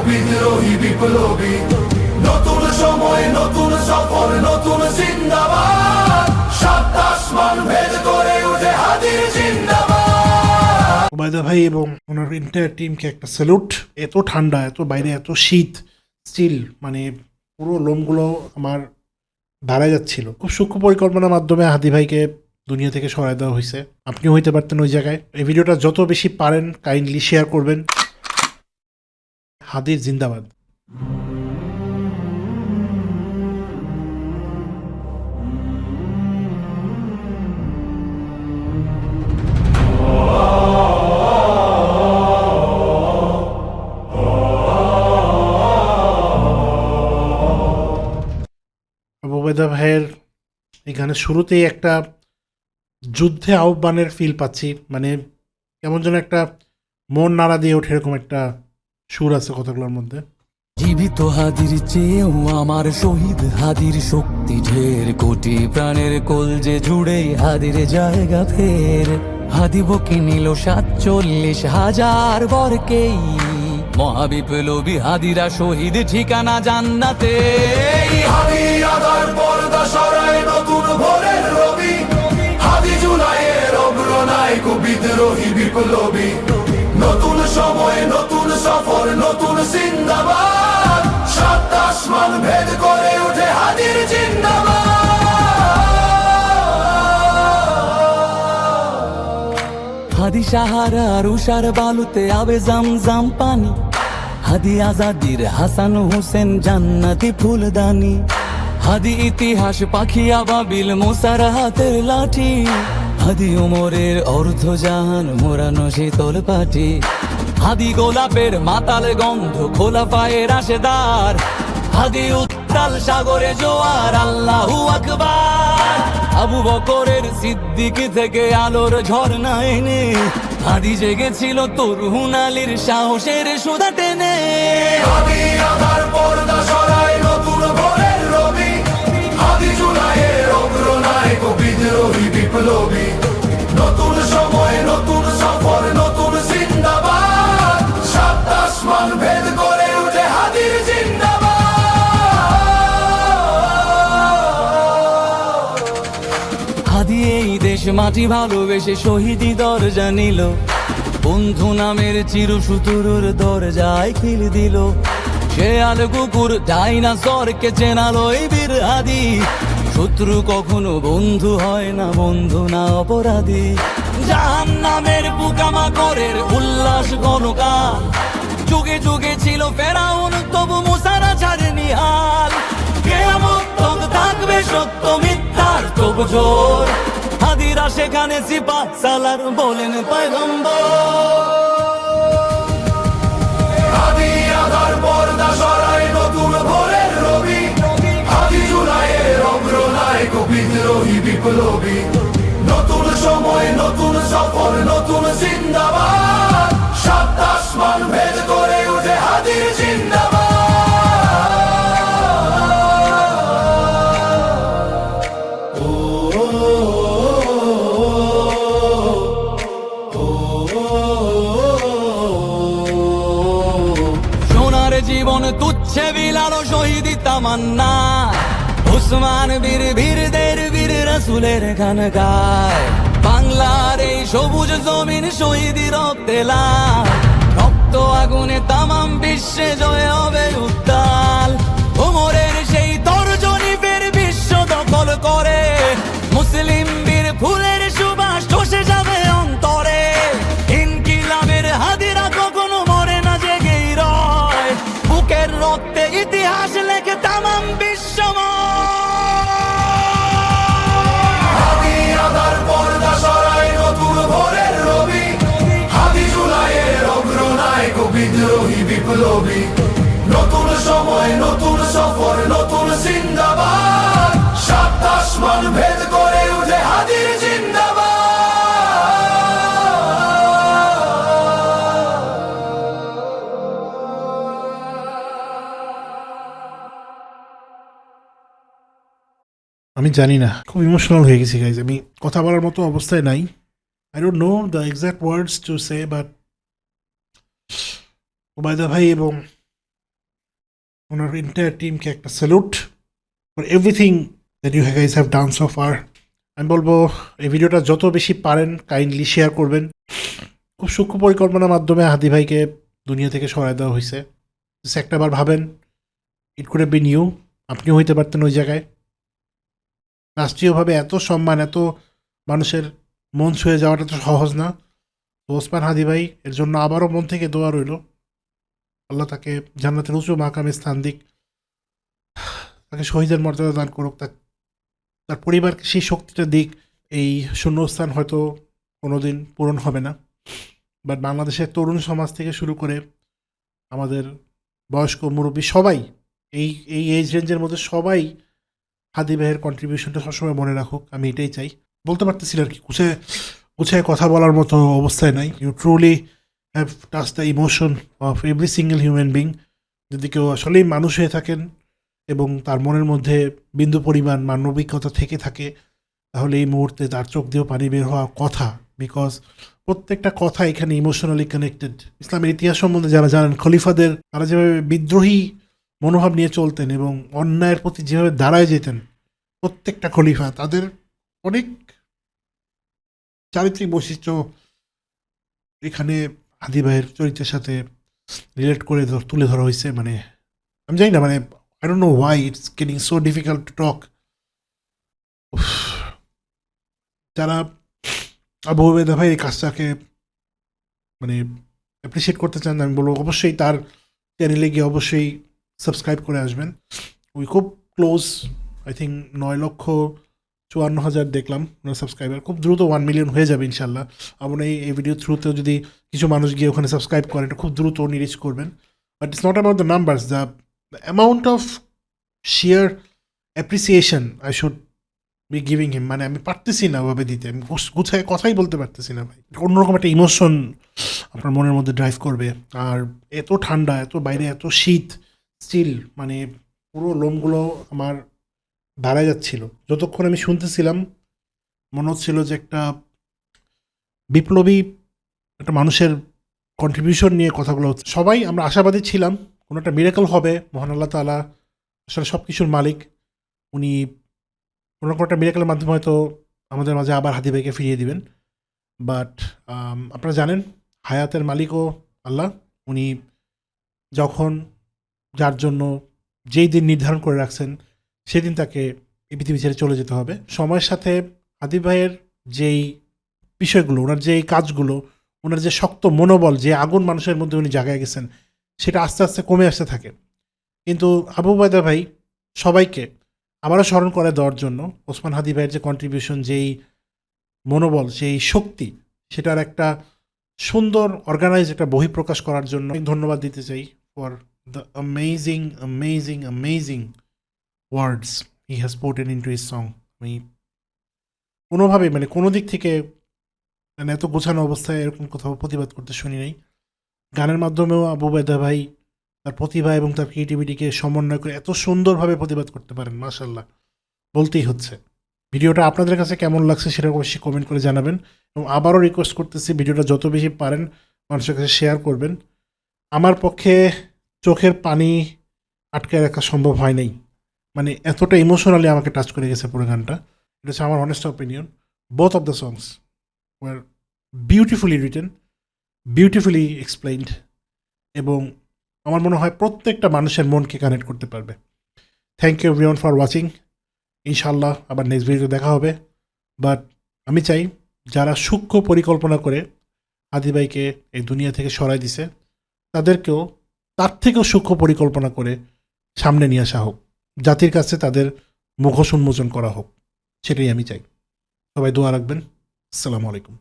বিদ্রোহী বিপ্লবী, নতুন সময় নতুন সফর নতুন জিন্দাবাদ, সাত আসমান ভেদ করে উঠে হাদির জিন্দাবাদ। ওবায়দা ভাই এবং ওনার এন্টায়ার টিমকে একটা স্যালুট। এত ঠান্ডা, এত বাইরে এত শীত, স্টিল মানে পুরো লোমগুলো আমার দাঁড়ায় যাচ্ছিল। খুব সূক্ষ্ম পরিকল্পনার মাধ্যমে হাদি ভাইকে দুনিয়া থেকে সরাই দেওয়া হয়েছে। আপনিও হইতে পারতেন ওই জায়গায়। এই ভিডিওটা যত বেশি পারেন কাইন্ডলি শেয়ার করবেন। হাদির জিন্দাবাদ। ওবায়দা ভাইয়ের এই গানের শুরুতেই একটা যুদ্ধে আহ্বানের ফিল পাচ্ছি, মানে কেমন যেন একটা মন নাড়া দিয়ে ওঠে এরকম একটা সুর আছে কথাগুলোর মধ্যে। জীবিত হাদির চেয়েও আমার শহীদ হাদির শক্তি ঢের, কোটি প্রাণের কলজে জুড়ে হাদির জায়গা ফের। হাদি বকে নিল 47,000 বরকেই, মহাবিপ্লবী হাদিরা শহীদ ঠিকানা জান্নাতে। হাদি আদার পর্দা সরায় নতুন ভোরের রবি, হাদি জুলাইয়ের অগ্রনায়ক বিদ্রোহী বিপ্লবী, নতুন সময় নতুন সফর নতুন জিন্দাবাদ, সাত আসমান ভেদ করে উঠে হাদির জিন্দাবাদ। হাদি সাহারার উষার বালুতে আবে জামজাম পানি, হাদি আজাদির হাসান হোসেন জান্নাতি ফুলদানি, হাদি ইতিহাস পাখি আবাবিল মোসার হাতের লাঠি, হাদি উমরের অর্ধজাহান মোরানো শীতল পাটি, হাদি গোলাপের মাতাল গন্ধ খোলা পায়ের আশেদার, হাদি উত্তাল সাগরে জোয়ার আল্লাহু আকবার। আবু বকরের সিদ্দিক থেকে আলোর ঝর্ণা এনে হাদি জেগেছিল তরুণ আলীর সাহসের সুধা টেনে। হাদি আদার পর্দা সরায় নতুন ভোরের রবি, হাদি জুলাইয়ের অগ্রনায়ক বিদ্রোহী বিপ্লবী, নতুন সময় নতুন সফর নতুন জিন্দাবাদ, সাত আসমান ভেদ করে উঠে হাদির জিন্দাবাদ। হাদি এই দেশ মাটি ভালোবেসে শহীদি দরজা নিল, বন্ধু নামের চিরসুতুরুর দরজায় খিল দিল। শেয়াল কুকুর ডাইনাসরকে চেনালো এই বীর হাদি, শত্রু কখনো বন্ধু হয় না, বন্ধু না অপরাধী। জাহান্নামের পোকামাকড়ের উল্লাস গণকাল, যুগে যুগে ছিল ফেরাউন তবু মুসারা ছাড়েনি হাল। কিয়ামত তক থাকবে সত্য মিথ্যার তবু জোর, হাদিরা সেখানে সিপাহ সালার বলেন পয়গম্বর। হাদি আদার পর্দা সরায় নতুন ভোরের রবি, হাদি জুলাইয়ের অগ্রনায়ক বিদ্রোহী বিপ্লবী, নতুন সময় নতুন সফর নতুন জিন্দাবাদ, সাত আসমান ভেদ করে উঠে হাদির জিন্দাবাদ। সোনার জীবন তুচ্ছে বিলালো শহীদি তামান্না, উসমান বীর বীরদের বীর রাসূলের গান গায়। বাংলার এই সবুজ জমিন শহীদি রক্তে লাল, রক্ত আগুনে তামাম বিশ্বে জয় হবে উত্তাল। ওমরের সেই তর্জনী ফের বিশ্ব দখল করে, মুসলিম বীর ফুলের সুবাস চষে যাবে অন্তরে। ইনকিলাবের হাদিরা কখনো মরে না, জেগেই রয়, বুকের রক্তে ইতিহাস লেখে তামাম বিশ্বময়। হাদি আদার পর্দা সরায় নতুন ভোরের রবি, হাদি জুলাইয়ের অগ্রনায়ক বিদ্রোহী বিপ্লবী, নতুন সময় নতুন সফর নতুন জিন্দাবাদ, সাত আসমান ভেদ করে উঠে হাদির জিন্দাবাদ। আমি জানি না, খুব ইমোশনাল হয়ে গেছি গাইজ। আমি কথা বলার মতো অবস্থায় নাই। I don't know the exact words to say, but Obaida ভাই এবং ওনার এন্টায়ার টিমকে একটা salute for everything that you guys have done so far. আমি বলবো এই ভিডিওটা যত বেশি পারেন কাইন্ডলি শেয়ার করবেন। খুব সূক্ষ্ম পরিকল্পনার মাধ্যমে হাদি ভাইকে দুনিয়া থেকে সরাই দেওয়া হয়েছে। একটাবার ভাবেন, it could have been you, আপনিও হইতে পারতেন ওই জায়গায়। রাষ্ট্রীয়ভাবে এত সম্মান, এত মানুষের মন ছুঁয়ে যাওয়াটা তো সহজ না। তো ওসমান হাদি ভাই এর জন্য আবারও মন থেকে দোয়া রইল, আল্লাহ তাকে জান্নাতের উঁচু মাকামে স্থান দিক, তাকে শহীদের মর্যাদা দান করুক, তার পরিবারকে সেই শক্তিটা দিক। এই শূন্যস্থান হয়তো কোনোদিন পূরণ হবে না, বাট বাংলাদেশের তরুণ সমাজ থেকে শুরু করে আমাদের বয়স্ক মুরব্বী সবাই, এই এই এজ রেঞ্জের মধ্যে সবাই হাদি ভাইয়ের কন্ট্রিবিউশনটা সবসময় মনে রাখুক। আমি এটাই চাই। বলতে পারতেছি আর কি, গুছায় কথা বলার মতো অবস্থায় নাই। You truly have touch the emotion of every single human being. যদি কেউ আসলেই মানুষ হয়ে থাকেন এবং তার মনের মধ্যে বিন্দু পরিমাণ মানবিকতা থেকে থাকে, তাহলে এই মুহূর্তে তার চোখ দিয়েও পানি বের হওয়া কথা। বিকজ প্রত্যেকটা কথা এখানে ইমোশনালি কানেক্টেড। ইসলামের ইতিহাস সম্বন্ধে যারা জানেন, খলিফাদের তারা যেভাবে বিদ্রোহী মনোভাব নিয়ে চলতেন এবং অন্যায়ের প্রতি যেভাবে দাঁড়ায় যেতেন, প্রত্যেকটা খলিফা তাদের অনেক চারিত্রিক বৈশিষ্ট্য এখানে হাদি ভাইয়ের চরিত্রের সাথে রিলেট করে তুলে ধরা হয়েছে। মানে আমি জানি না, মানে I don't know why it's getting so difficult to talk. যারা আবু ওবায়দা ভাই এই কাজটাকে মানে অ্যাপ্রিসিয়েট করতে চান, আমি বলবো অবশ্যই তার চ্যানেলে গিয়ে অবশ্যই সাবস্ক্রাইব করে আসবেন। ওই খুব ক্লোজ, আই থিঙ্ক 9,54,000 দেখলাম ওনার সাবস্ক্রাইবার। খুব দ্রুত 1 মিলিয়ন হয়ে যাবে ইনশাল্লাহ। আমার এই ভিডিও থ্রুতেও যদি কিছু মানুষ গিয়ে ওখানে সাবস্ক্রাইব করেন, এটা খুব দ্রুত উনি রিচ করবেন। But it's not about the numbers, the amount of sheer appreciation I should be giving হিম। মানে আমি পারতেছি না ওভাবে দিতে, আমি গুছায় কথাই বলতে পারতেছি না ভাই। অন্যরকম একটা ইমোশন আপনার মনের মধ্যে ড্রাইভ করবে। আর এত ঠান্ডা, এত বাইরে এত শীত, স্টিল মানে পুরো লোমগুলো আমার দাঁড়ায় যাচ্ছিল। যতক্ষণ আমি শুনতেছিলাম মনে হচ্ছিল যে একটা বিপ্লবী একটা মানুষের কন্ট্রিবিউশন নিয়ে কথাগুলো হচ্ছে। সবাই আমরা আশাবাদী ছিলাম কোনো একটা মিরাকল হবে। মহান আল্লাহ তাআলা আসলে সব কিছুর মালিক, উনি কোনো না কোনো একটা মিরাকলের মাধ্যমে হয়তো আমাদের মাঝে আবার হাদি ভাইকে ফিরিয়ে দিবেন। বাট আপনারা জানেন হায়াতের মালিকও আল্লাহ। উনি যখন যার জন্য যেই দিন নির্ধারণ করে রাখছেন সেদিন তাকে এই পৃথিবী ছেড়ে চলে যেতে হবে। সময়ের সাথে হাদি ভাইয়ের যেই বিষয়গুলো, ওনার যেই কাজগুলো, ওনার যে শক্ত মনোবল, যে আগুন মানুষের মধ্যে উনি জাগায় গেছেন, সেটা আস্তে আস্তে কমে আসতে থাকে। কিন্তু আবু ওবায়দা ভাই সবাইকে আবারও স্মরণ করে দেওয়ার জন্য ওসমান হাদি ভাইয়ের যে কন্ট্রিবিউশন, যেই মনোবল, সেই শক্তি, সেটার একটা সুন্দর অর্গানাইজ একটা বহিঃপ্রকাশ করার জন্য ধন্যবাদ দিতে চাই for the amazing words he has put in into his song. আমি কোনোভাবে মানে কোনো দিক থেকে মানে এত গোছানো অবস্থায় এরকম কোথাও প্রতিবাদ করতে শুনি নাই। গানের মাধ্যমেও আবু ওবায়দা ভাই তার প্রতিভা এবং তার ক্রিয়েটিভিটিকে সমন্বয় করে এত সুন্দরভাবে প্রতিবাদ করতে পারেন, মাশাআল্লাহ বলতেই হচ্ছে। ভিডিওটা আপনাদের কাছে কেমন লাগছে সেটা অবশ্যই কমেন্ট করে জানাবেন। এবং আবারও রিকোয়েস্ট করতেছি ভিডিওটা যত বেশি পারেন মানুষের কাছে শেয়ার করবেন। আমার পক্ষে চোখের পানি আটকে রাখা সম্ভব হয় নাই, মানে এতটা ইমোশনালি আমাকে টাচ করে গেছে পুরো গানটা। এটা হচ্ছে আমার honest opinion. Both of the songs were beautifully written, beautifully explained, এবং আমার মনে হয় প্রত্যেকটা মানুষের মনকে কানেক্ট করতে পারবে। Thank you everyone for watching. ইনশাল্লাহ আবার নেক্সট ভিডিওতে দেখা হবে। বাট আমি চাই যারা সূক্ষ্ম পরিকল্পনা করে হাদি ভাইকে এই দুনিয়া থেকে সরাই দিছে, তাদেরকেও তার থেকেও সূক্ষ্ম পরিকল্পনা করে সামনে নিয়ে আসা হোক, জাতির কাছে তাদের মুখোশ উন্মোচন করা হোক, সেটাই আমি চাই। সবাই দোয়া রাখবেন। আসসালামু আলাইকুম।